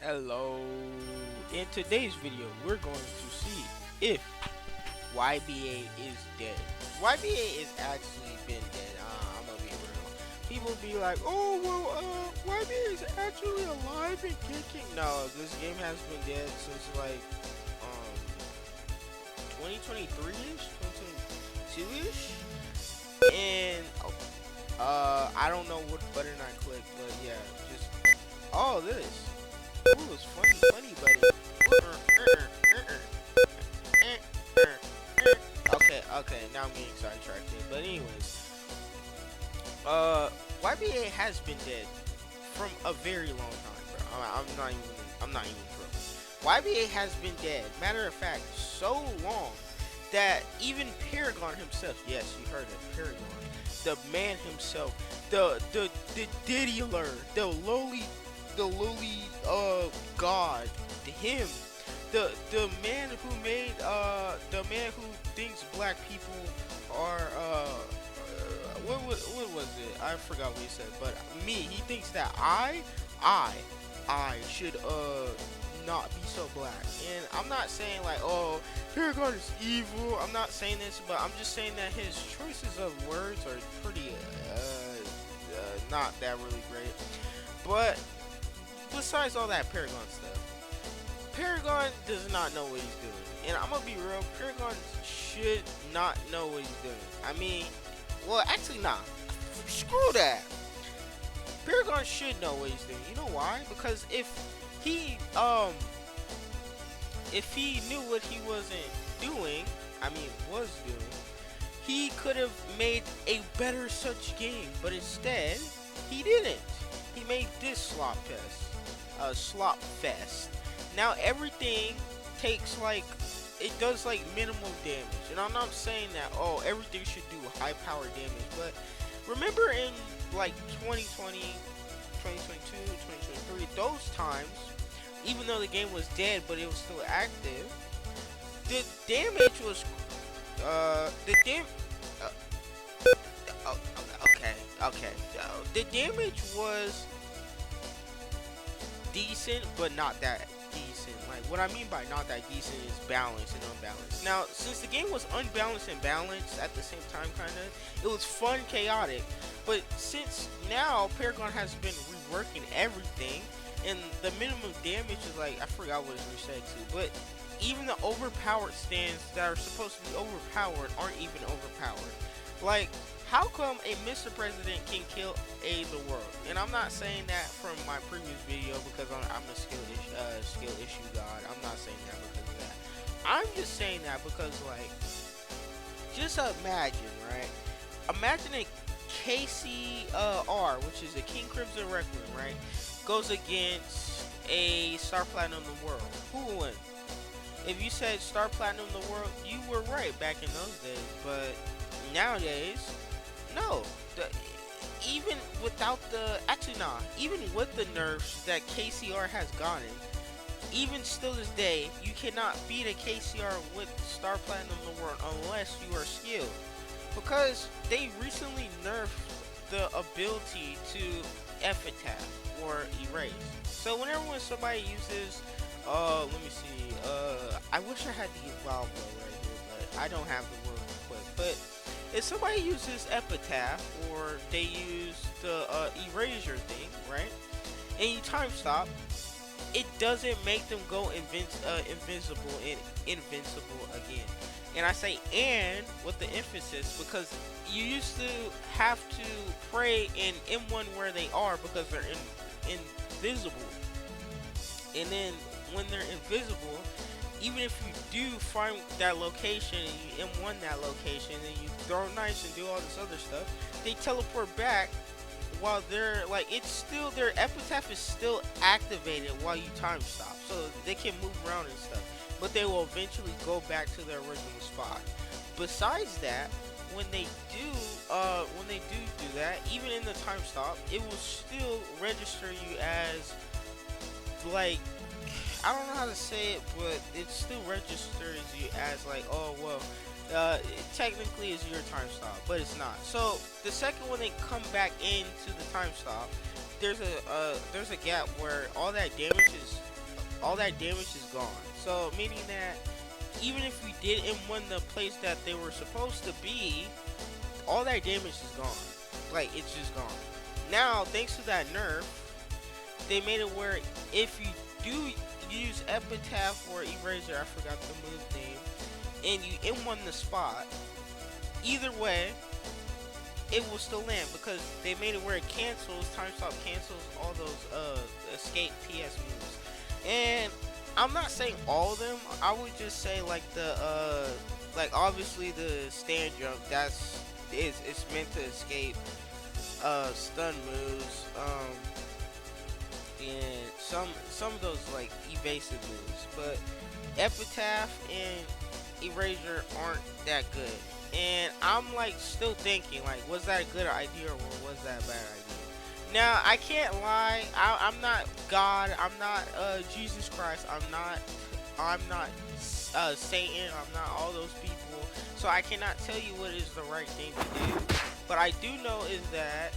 Hello. In today's video, we're going to see if YBA is dead. YBA is actually been dead. I'm gonna be real. People be like, "Oh well, YBA is actually alive and kicking." No, this game has been dead since like 2023ish, 2022ish, and I don't know what button I clicked, but yeah, just all this. Ooh, it's funny, buddy. Okay, now I'm getting sidetracked here. But anyways, YBA has been dead from a very long time, bro. I'm not even trolling. YBA has been dead. Matter of fact, so long that even Paragon himself, yes, you heard it, Paragon, the man himself, the diddler, the lowly god, him, the man who made the man who thinks black people are what was it? I forgot what he said, but he thinks that I I should not be so black. And I'm not saying like, oh, Paragon is evil. I'm not saying this, but I'm just saying that his choices of words are pretty not that really great. But besides all that Paragon stuff, Paragon does not know what he's doing. And I'm gonna be real, Paragon should not know what he's doing. I mean, well, actually, nah. Screw that. Paragon should know what he's doing. You know why? Because he um if he knew what he wasn't doing, was doing, he could have made a better such game. But instead, he didn't. He made this slop fest. Now everything takes like it does like minimal damage, and I'm not saying that everything should do high power damage, but remember in like 2020, 2022, 2023, those times, even though the game was dead but it was still active, the damage was the dam oh, okay, the damage was decent, but not that decent. Like, what I mean by not that decent is balanced and unbalanced. Now, since the game was unbalanced and balanced at the same time, kind of, it was fun, chaotic. But since now Paragon has been reworking everything, and the minimum damage is like, I forgot what it's reset to, but even the overpowered stands that are supposed to be overpowered aren't even overpowered. Like, how come a Mr. President can kill the world? And I'm not saying that from my previous video because I'm a skill issue god. I'm not saying that because of that. I'm just saying that because, like, just imagine, right? Imagine a KCR, which is a King Crimson Requiem, right? Goes against a Star Platinum the world. Who will win? If you said Star Platinum the world, you were right back in those days. But nowadays, no. Even without even with the nerfs that KCR has gotten, even still this day, you cannot beat a KCR with Star Platinum the world unless you are skilled. Because they recently nerfed the ability to epitaph or erase. So when somebody uses let me see, I wish I had the evolve right here, but I don't have the word quick. But if somebody uses epitaph or they use the erasure thing, right, and you time stop, it doesn't make them go invincible and invincible again. And I say "and" with the emphasis because you used to have to pray in M1 where they are because they're invisible, and then when they're invisible, even if you do find that location and you M1 that location and you throw knives and do all this other stuff, they teleport back while they're like, it's still, their epitaph is still activated while you time stop, so they can move around and stuff, but they will eventually go back to their original spot. Besides that, when they do that, even in the time stop, it will still register you as, like, I don't know how to say it, but it still registers you as like, oh well, it technically is your time stop, but it's not. So the second when they come back into the time stop, there's a gap where all that damage is all that damage is gone. So meaning that even if we didn't win the place that they were supposed to be, all that damage is gone. Like, it's just gone. Now, thanks to that nerf, they made it where if you do use Epitaph or Eraser, I forgot the move name, and you in the spot, either way, it will still land because they made it where it cancels, time stop cancels all those escape PS moves. And I'm not saying all of them, I would just say like like obviously the stand jump, it's meant to escape stun moves, and some of those like evasive moves, but Epitaph and Erasure aren't that good. And I'm like still thinking like, was that a good idea or was that a bad idea? Now I can't lie, I'm not God, I'm not Jesus Christ, I'm not Satan, I'm not all those people, so I cannot tell you what is the right thing to do. But I do know is that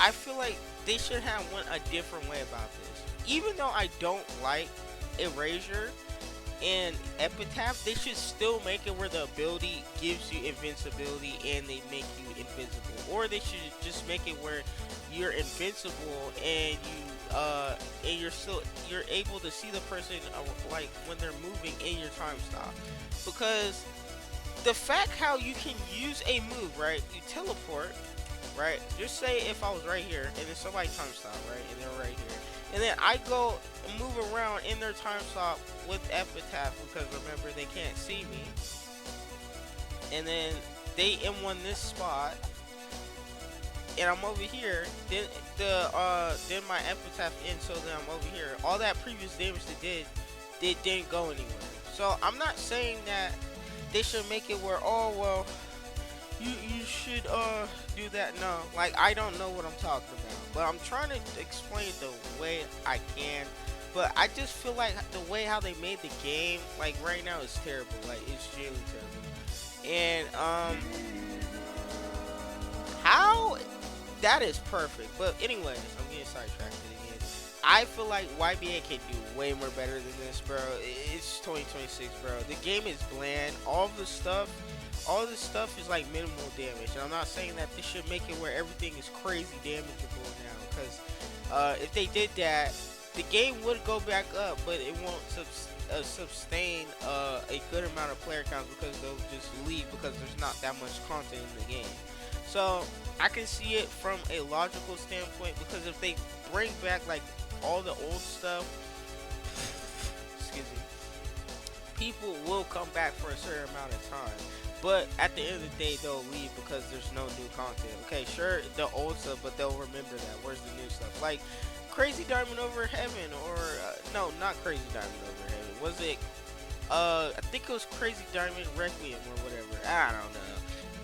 I feel like they should have went a different way about this. Even though I don't like Erasure and Epitaph, they should still make it where the ability gives you invincibility and they make you invincible. Or they should just make it where you're invincible and you're able to see the person like when they're moving in your time stop. Because the fact how you can use a move, right? You teleport, right? Just say if I was right here and then somebody time stop, right? And they're right here. And then I go and move around in their time stop with Epitaph because remember they can't see me. And then they in this spot and I'm over here, then then my Epitaph in, so then I'm over here. All that previous damage they didn't go anywhere. So I'm not saying that they should make it where, oh well, you should do that. No, like I don't know what I'm talking about, but I'm trying to explain the way I can. But I just feel like the way how they made the game, like right now, is terrible. Like it's really terrible. And how that is perfect. But anyways, I'm getting sidetracked again. I feel like YBA can do way more better than this, bro. It's 2026, bro. The game is bland. All this stuff is like minimal damage. And I'm not saying that they should make it where everything is crazy damageable now, because if they did that, the game would go back up, but it won't sustain a good amount of player counts because they'll just leave because there's not that much content in the game. So I can see it from a logical standpoint, because if they bring back like all the old stuff, excuse me, people will come back for a certain amount of time. But at the end of the day, they'll leave because there's no new content. Okay, sure, the old stuff, but they'll remember that. Where's the new stuff? Like Crazy Diamond Over Heaven, or no, not Crazy Diamond Over Heaven. Was it? I think it was Crazy Diamond Requiem or whatever. I don't know.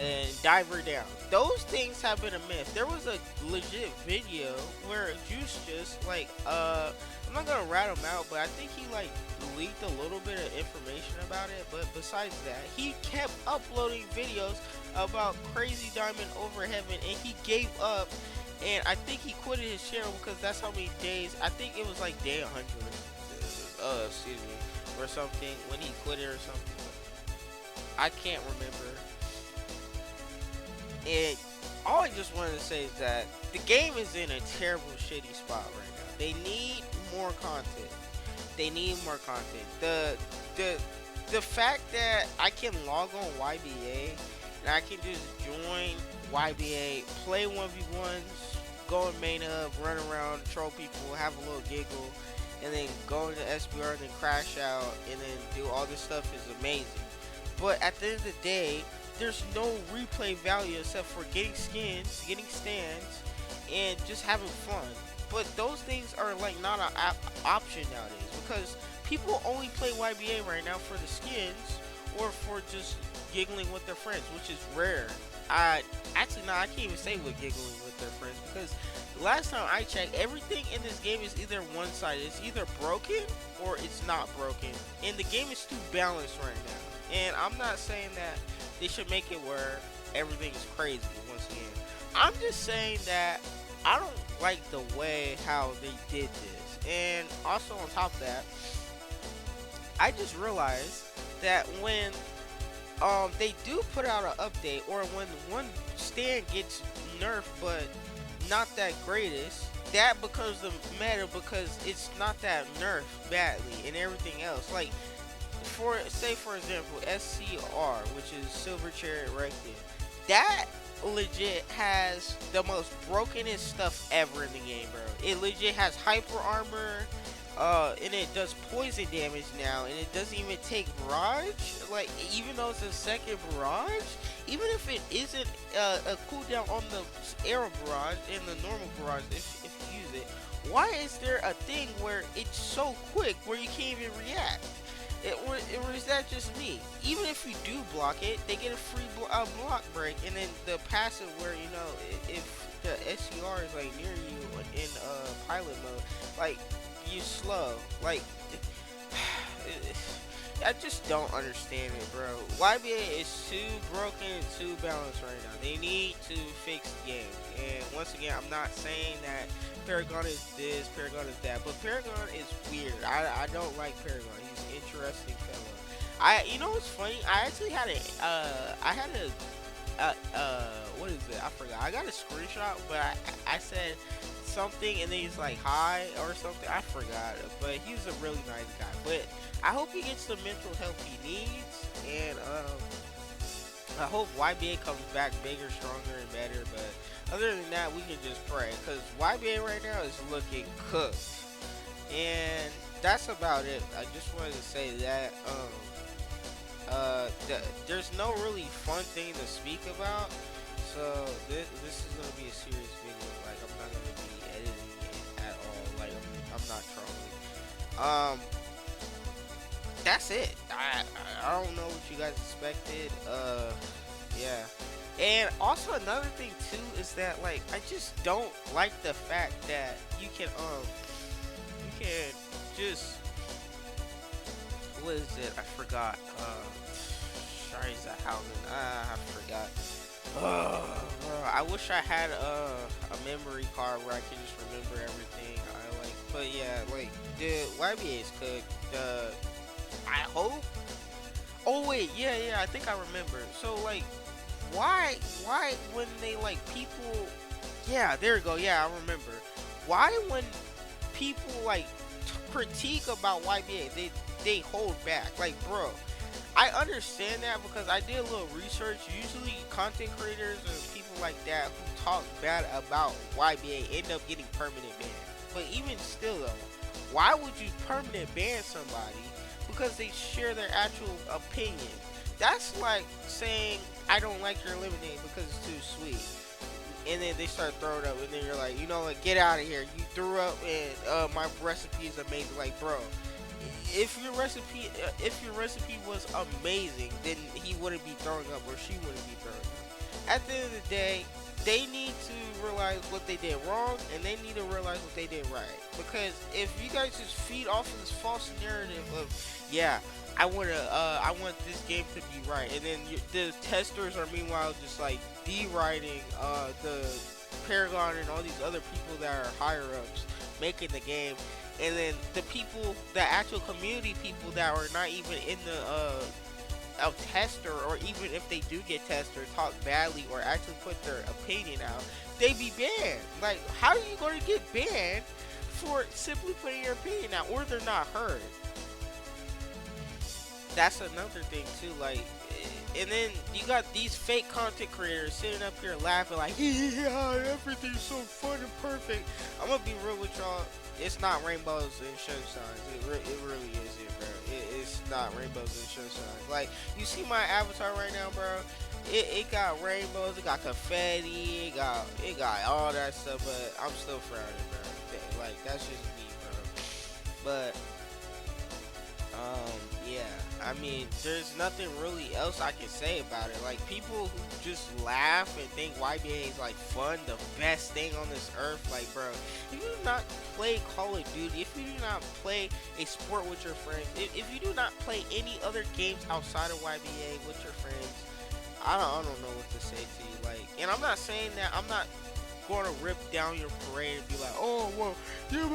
And Diver Down. Those things have been a myth. There was a legit video where Juice just like I'm not gonna rat him out, but I think he like leaked a little bit of information about it. But besides that, he kept uploading videos about Crazy Diamond Over Heaven, and he gave up. And I think he quitted his channel because that's how many days. I think it was like day 100. Excuse me, or something when he quit it or something. I can't remember. And all I just wanted to say is that the game is in a terrible, shitty spot right now. They need more content. They need more content. The fact that I can log on YBA and I can just join YBA, play 1v1s, go in main hub, run around, troll people, have a little giggle, and then go into SBR and then crash out and then do all this stuff is amazing. But at the end of the day, there's no replay value except for getting skins, getting stands, and just having fun. But those things are like not an option nowadays, because people only play YBA right now for the skins or for just giggling with their friends, which is rare. I can't even say with giggling with their friends, because last time I checked, everything in this game is either one-sided. It's either broken or it's not broken, and the game is too balanced right now. And I'm not saying that they should make it where everything is crazy once again. I'm just saying that I don't like the way how they did this. And also on top of that, I just realized that when they do put out an update, or when one stand gets nerfed but not that greatest, that becomes the meta because it's not that nerfed badly and everything else. Like, for say for example, SCR, which is Silver Chariot Reckoning, that legit has the most brokenest stuff ever in the game, bro. It legit has hyper armor, and it does poison damage now, and it doesn't even take barrage. Like, even though it's a second barrage, even if it isn't a cooldown on the arrow barrage and the normal barrage, if you use it, why is there a thing where it's so quick where you can't even react? Or is that just me? Even if you do block it, they get a free block break, and then the passive where, you know, if the SCR is like near you in pilot mode, like, you slow. Like, I just don't understand it, bro. YBA is too broken and too balanced right now. They need to fix the game. And once again, I'm not saying that Paragon is this, Paragon is that, but Paragon is weird. I don't like Paragon. He's an interesting fellow. You know what's funny? I actually had what is it? I forgot. I got a screenshot, but I said something, and then he's like hi or something. I forgot, but he's a really nice guy. But I hope he gets the mental health he needs, and I hope YBA comes back bigger, stronger, and better. But other than that, we can just pray, because YBA right now is looking cooked. And that's about it. I just wanted to say that there's no really fun thing to speak about. So this is gonna be a serious video. Like, I'm not gonna be editing it at all. Like, I'm not trolling. That's it. I don't know what you guys expected. Yeah. And also another thing too is that, like, I just don't like the fact that you can just, what is it? I forgot. Scheißehausen. I forgot. Bro, I wish I had a memory card where I could just remember everything. But yeah, like, the YBA is cooked. I hope. Oh wait, yeah, I think I remember. So, like, why when they, like, people, yeah, there you go, yeah, I remember. Why when people, like, critique about YBA, they hold back? Like, bro, I understand that because I did a little research. Usually content creators and people like that who talk bad about YBA end up getting permanent banned. But even still though, why would you permanent ban somebody because they share their actual opinion? That's like saying, I don't like your lemonade because it's too sweet. And then they start throwing up, and then you're like, you know what, get out of here. You threw up, and my recipe is amazing. Like, bro, if your recipe was amazing, then he wouldn't be throwing up, or she wouldn't be throwing up. At the end of the day, they need to realize what they did wrong, and they need to realize what they did right. Because if you guys just feed off of this false narrative of, yeah, I want this game to be right, and then the testers are meanwhile just like de-writing the Paragon and all these other people that are higher ups making the game, and then the people, the actual community people that are not even in the a tester, or even if they do get tested, talk badly or actually put their opinion out, they be banned. Like, how are you going to get banned for simply putting your opinion out, or they're not heard? That's another thing too. Like, and then you got these fake content creators sitting up here laughing like, yeah, everything's so fun and perfect. I'm gonna be real with y'all. It's not rainbows and sunshines. It really isn't, bro. It's not rainbows and sunshines. Like, you see my avatar right now, bro. It got rainbows. It got confetti. It got all that stuff. But I'm still frowning, bro. Like, that's just me, bro. But yeah, I mean, there's nothing really else I can say about it. Like, people who just laugh and think YBA is like fun, the best thing on this earth. Like, bro, if you do not play Call of Duty, if you do not play a sport with your friends, if you do not play any other games outside of YBA with your friends, I don't know what to say to you. Like, and I'm not saying that I'm not going to rip down your parade and be like, oh, well, they're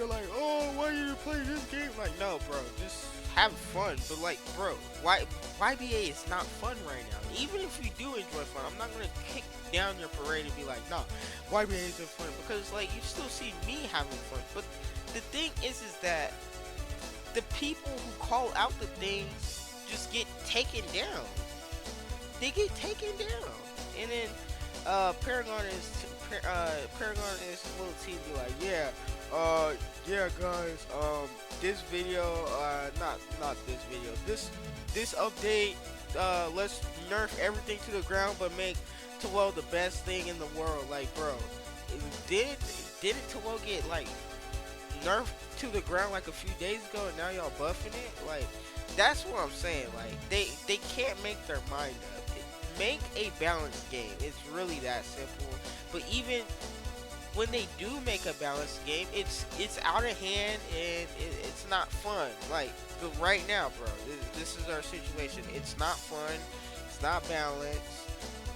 like, oh, why you play this game? Like, no, bro, just have fun. But like, bro, why YBA is not fun right now. Even if you do enjoy fun, I'm not gonna kick down your parade and be like, nah, YBA isn't fun, because like you still see me having fun. But the thing is that the people who call out the things just get taken down. They get taken down, and then Paragon and his little team be like, yeah, guys, this video, not this video, this update, let's nerf everything to the ground, but make Tawell the best thing in the world. Like, bro, didn't Tawell get like nerfed to the ground like a few days ago, and now y'all buffing it? Like, that's what I'm saying. Like, they can't make their mind up. Make a balanced game. It's really that simple. But even when they do make a balanced game, it's out of hand, and it's not fun. Like, right now, bro, this is our situation. It's not fun. It's not balanced.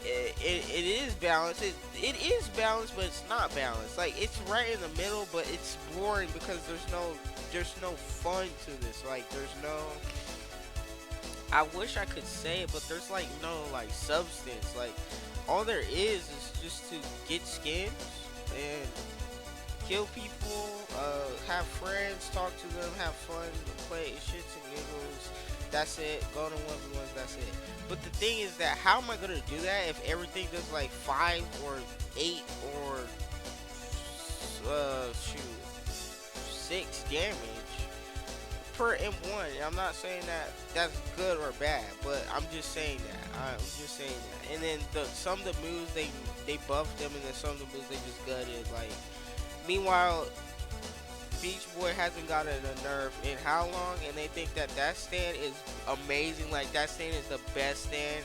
It is balanced. It is balanced, but it's not balanced. Like, it's right in the middle, but it's boring because there's no fun to this. Like, there's no, I wish I could say it, but there's like no like substance. Like, all there is just to get skins and kill people, have friends, talk to them, have fun, play shits and giggles. That's it. Go to 1v1s. That's it. But the thing is that how am I gonna do that if everything does like 5 or 8 or 6 damage per M1? I'm not saying that that's good or bad, but I'm just saying that. And then some of the moves they buffed them, and then some of the moves they just gutted. Like, meanwhile, Beach Boy hasn't gotten a nerf in how long, and they think that stand is amazing. Like, that stand is the best stand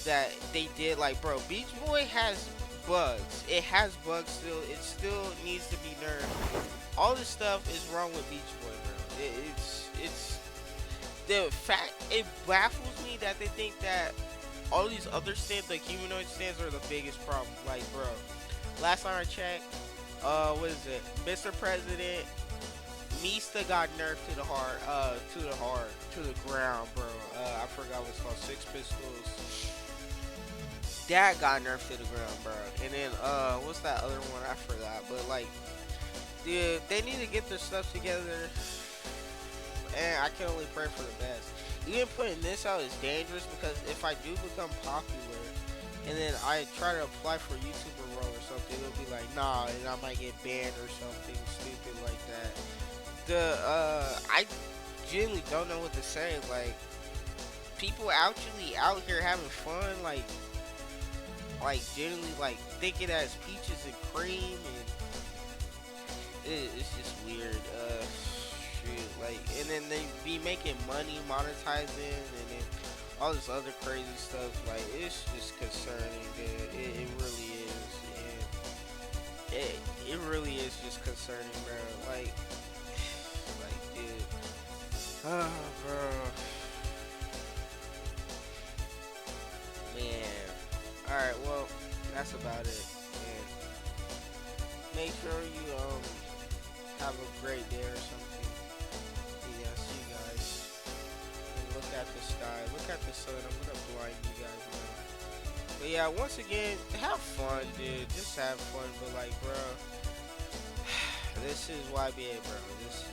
that they did. Like, bro, Beach Boy has bugs. It has bugs still. It still needs to be nerfed. All this stuff is wrong with Beach Boy, bro. It's the fact, it baffles me that they think that all these other stands, the humanoid stands, are the biggest problem. Like, bro, last time I checked, what is it? Mr. President, Mista got nerfed to the ground, bro. I forgot what it's called, Six Pistols. That got nerfed to the ground, bro. And then, what's that other one? I forgot. But like, dude, they need to get their stuff together. And I can only pray for the best. Even putting this out is dangerous, because if I do become popular, and then I try to apply for a YouTuber role or something, it'll be like, nah, and I might get banned or something stupid like that. I genuinely don't know what to say. Like, people actually out here having fun, like genuinely, like, thinking that it's peaches and cream, and it's just weird. Shoot, like, and then they be making money monetizing, and then all this other crazy stuff. Like, it's just concerning, dude. It really is, and it really is just concerning, bro. Like, dude, oh, bro, man. All right, well, that's about it. And make sure you have a great day or something. Yeah, see you guys. And look at the sky. Look at the sun. I'm gonna blind you guys now. But yeah, once again, have fun, dude. Just have fun. But like, bro, this is YBA, bro. This